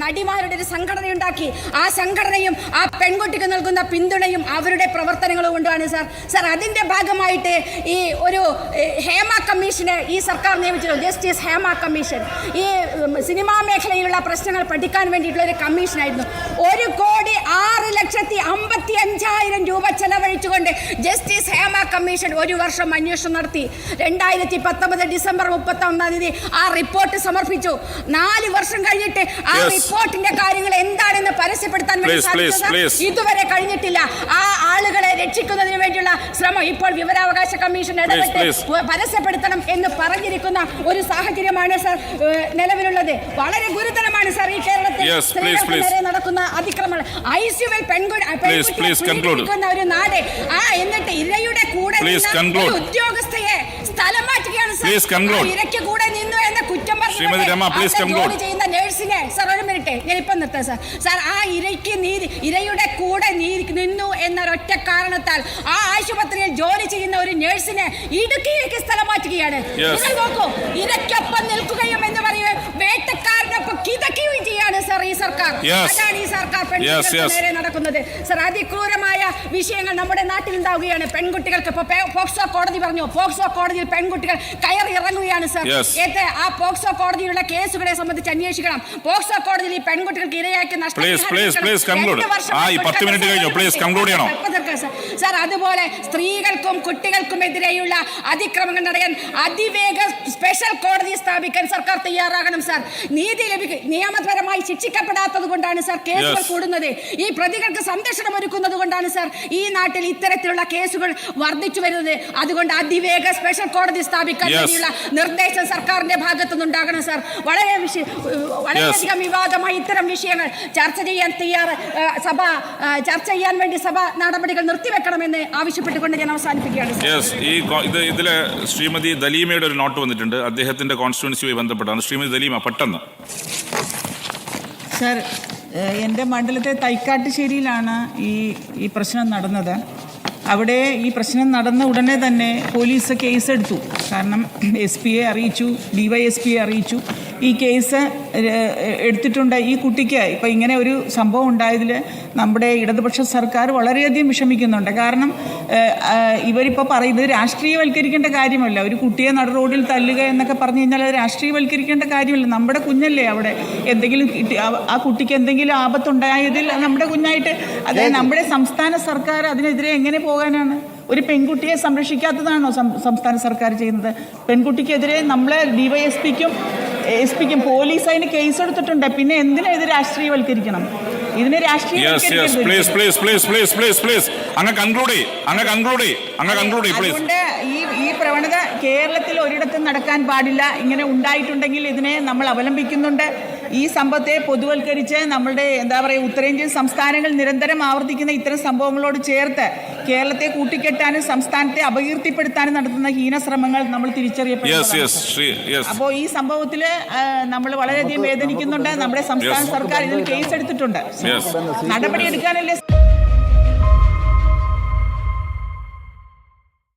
നടിമാരുടെ ഒരു സംഘടനയുണ്ടാക്കി. ആ സംഘടനയും ആ പെൺകുട്ടിക്ക് നൽകുന്ന പിന്തുണയും അവരുടെ പ്രവർത്തനങ്ങളും കൊണ്ടാണ് സാർ അതിന്റെ ഭാഗമായിട്ട് ഈ ഒരു ഹേമ കമ്മീഷനെ ഈ സർക്കാർ നിയമിച്ചു. ജസ്റ്റിസ് ഹേമ കമ്മീഷൻ ഈ സിനിമാ മേഖലയിലുള്ള പ്രശ്നങ്ങൾ പഠിക്കാൻ വേണ്ടിയിട്ടുള്ള ഒരു കമ്മീഷനായിരുന്നു. 1,06,55,000 രൂപ ചെലവഴിച്ചുകൊണ്ട് ജസ്റ്റിസ് ഹേമ കമ്മീഷൻ ഒരു വർഷം അന്വേഷണം നടത്തി. 2019 ഡിസംബർ 31 ആ റിപ്പോർട്ട് സമർപ്പിച്ചു. 4 വർഷം കഴിഞ്ഞിട്ട് ആ റിപ്പോർട്ടിന്റെ കാര്യങ്ങൾ എന്താണെന്ന് പരസ്യപ്പെടുത്താൻ ഇതുവരെ കഴിഞ്ഞിട്ടില്ല. ആ ആളുകളെ രക്ഷിക്കുന്നതിന് വേണ്ടിയുള്ള ശ്രമം ഇപ്പോൾ വിവരാവകാശ കമ്മീഷൻ ഇടപെട്ട് പരസ്യപ്പെടുത്തണം എന്ന് പറഞ്ഞിരിക്കുന്ന ഒരു സാഹചര്യമാണ് സാർ നിലവിലുള്ളത്. വളരെ ഗുരുതരമാണ് സാർ ഈ കേരളത്തിൽ സ്ത്രീകൾക്ക് നടക്കുന്ന അതിക്രമങ്ങൾ. ഐസിയുവിൽ പെൺകുട്ടികളെ ഒരു നാട്. എന്നിട്ട് ഇരയുടെ കൂടെ ഉദ്യോഗസ്ഥയെ സ്ഥലം മാറ്റുകയാണ് സാർ. ഇരയ്ക്ക് കൂടെ നിന്നു എന്ന കുറ്റം ജോലി ചെയ്യുന്ന നേഴ്സിനെ സാർ ഒരു മിനിറ്റ് ഞാനിപ്പം നിർത്താം സാർ. ആ ഇരയുടെ കൂടെ നിന്നു എന്നൊരൊറ്റ കാരണത്താൽ ആ ആശുപത്രിയിൽ ജോലി ചെയ്യുന്ന ഒരു നേഴ്സിനെ ഇടുക്കിയിലേക്ക് സ്ഥലം മാറ്റുകയാണ്. നിങ്ങൾ നോക്കൂ, ഇരയ്ക്കൊപ്പം നിൽക്കുകയും എന്ന് പറയുകയും വേട്ടക്കാരനൊപ്പം കിതക്കുകയും ചെയ്യാണ് സാർ ഈ സർക്കാർ. അതാണ് ഈ സർക്കാർ പെൺകുട്ടികൾക്ക് നേരെ നടക്കുന്നത് സാർ. അതിക്രൂരമായ വിഷയങ്ങൾ നമ്മുടെ നാട്ടിൽ ഉണ്ടാവുകയാണ്. പെൺകുട്ടികൾക്ക് ഇപ്പൊ പോക്സോ കോടതി പറഞ്ഞു, പോക്സോ കോടതിയിൽ പെൺകുട്ടികൾ കയറി ഇറങ്ങുകയാണ് സാർ. ആ പോക്സോ കോടതിയിലുള്ള കേസുകളെ സംബന്ധിച്ച് അന്വേഷിക്കണം. പോക്സോ കോടതിയിൽ ഈ പെൺകുട്ടികൾക്ക് ഇരയാക്കി സാർ. അതുപോലെ സ്ത്രീകൾക്കും കുട്ടികൾക്കുമെതിരെയുള്ള അതിക്രമങ്ങൾ നടക്കാൻ അതിവേഗ സ്പെഷ്യൽ കോടതി സ്ഥാപിക്കാൻ സർക്കാർ തയ്യാറാകണം സാർ. നീതി നിയമപരമായി ശിക്ഷിക്കപ്പെടാത്തത് കൊണ്ടാണ് സാർ കേസുകൾ കൂടുന്നത്. ഈ പ്രതികൾക്ക് സംരക്ഷണം ഒരുക്കുന്നത് കൊണ്ടാണ് സാർ ഈ നാട്ടിൽ ഇത്തരത്തിലുള്ള കേസുകൾ വർദ്ധിച്ചു വരുന്നത്. അതുകൊണ്ട് അതിവേഗ സ്പെഷ്യൽ കോടതി സ്ഥാപിക്കാൻ വേണ്ടിയുള്ള നിർദ്ദേശം സർക്കാരിന്റെ ഭാഗത്തുനിന്നുണ്ടാകണം സാർ. വളരെയധികം വിവാദമായി ഇത്തരം വിഷയങ്ങൾ ചർച്ച ചെയ്യാൻ വേണ്ടി സഭ നടപടികൾ നിർത്തിവെക്കണമെന്ന് ആവശ്യപ്പെട്ടുകൊണ്ട് ഞാൻ അവസാനിപ്പിക്കുകയാണ്. ഇതില് ശ്രീമതി ദലീമയുടെ ഒരു നോട്ട് വന്നിട്ടുണ്ട്, അദ്ദേഹത്തിന്റെ കോൺസ്റ്റിറ്റ്യുവൻസിയുമായി ബന്ധപ്പെട്ടാണ്. ശ്രീമതി ദലീമ പെട്ടെന്ന്. സർ, എൻ്റെ മണ്ഡലത്തെ തൈക്കാട്ടുശ്ശേരിയിലാണ് ഈ പ്രശ്നം നടന്നത്. അവിടെ ഈ പ്രശ്നം നടന്ന ഉടനെ തന്നെ പോലീസ് കേസെടുത്തു. കാരണം SP അറിയിച്ചു, DYSP അറിയിച്ചു. ഈ കേസ് എടുത്തിട്ടുണ്ട്. ഈ കുട്ടിക്ക് ഇപ്പം ഇങ്ങനെ ഒരു സംഭവം ഉണ്ടായതിൽ നമ്മുടെ ഇടതുപക്ഷ സർക്കാർ വളരെയധികം വിഷമിക്കുന്നുണ്ട്. കാരണം ഇവരിപ്പോൾ പറയുന്നത് രാഷ്ട്രീയവൽക്കരിക്കേണ്ട കാര്യമല്ല. ഒരു കുട്ടിയെ നട റോഡിൽ തല്ലുക എന്നൊക്കെ പറഞ്ഞു കഴിഞ്ഞാൽ അത് രാഷ്ട്രീയവൽക്കരിക്കേണ്ട കാര്യമല്ല. നമ്മുടെ കുഞ്ഞല്ലേ അവിടെ. എന്തെങ്കിലും ആ കുട്ടിക്ക് എന്തെങ്കിലും ആപത്തുണ്ടായതിൽ നമ്മുടെ കുഞ്ഞായിട്ട് അതായത് നമ്മുടെ സംസ്ഥാന സർക്കാർ അതിനെതിരെ എങ്ങനെ പോകാനാണ്? ഒരു പെൺകുട്ടിയെ സംരക്ഷിക്കാത്തതാണോ സംസ്ഥാന സർക്കാർ ചെയ്യുന്നത്? പെൺകുട്ടിക്കെതിരെ നമ്മളെ DYSPക്കും SP-ക്കും പോലീസ് അതിന് കേസെടുത്തിട്ടുണ്ട്. പിന്നെ എന്തിനാ ഇത് രാഷ്ട്രീയവൽക്കരിക്കണം? ഇതിനെ അതുകൊണ്ട് ഈ പ്രവണത കേരളത്തിൽ ഒരിടത്തും നടക്കാൻ പാടില്ല. ഇങ്ങനെ ഉണ്ടായിട്ടുണ്ടെങ്കിൽ ഇതിനെ നമ്മൾ അവലംബിക്കുന്നുണ്ട്. ഈ സംഭവത്തെ പൊതുവൽക്കരിച്ച് നമ്മളുടെ ഉത്തരേന്ത്യൻ സംസ്ഥാനങ്ങൾ നിരന്തരം ആവർത്തിക്കുന്ന ഇത്തരം സംഭവങ്ങളോട് ചേർത്ത് കേരളത്തെ കൂട്ടിക്കെട്ടാനും സംസ്ഥാനത്തെ അപകീർത്തിപ്പെടുത്താനും നടത്തുന്ന ഹീനശ്രമങ്ങൾ നമ്മൾ തിരിച്ചറിയപ്പെടുന്നു. അപ്പോൾ ഈ സംഭവത്തിൽ നമ്മൾ വളരെയധികം വേദനിക്കുന്നുണ്ട്. നമ്മുടെ സംസ്ഥാന സർക്കാർ ഇതിൽ കേസെടുത്തിട്ടുണ്ട്. നടപടിയെടുക്കാനല്ലേ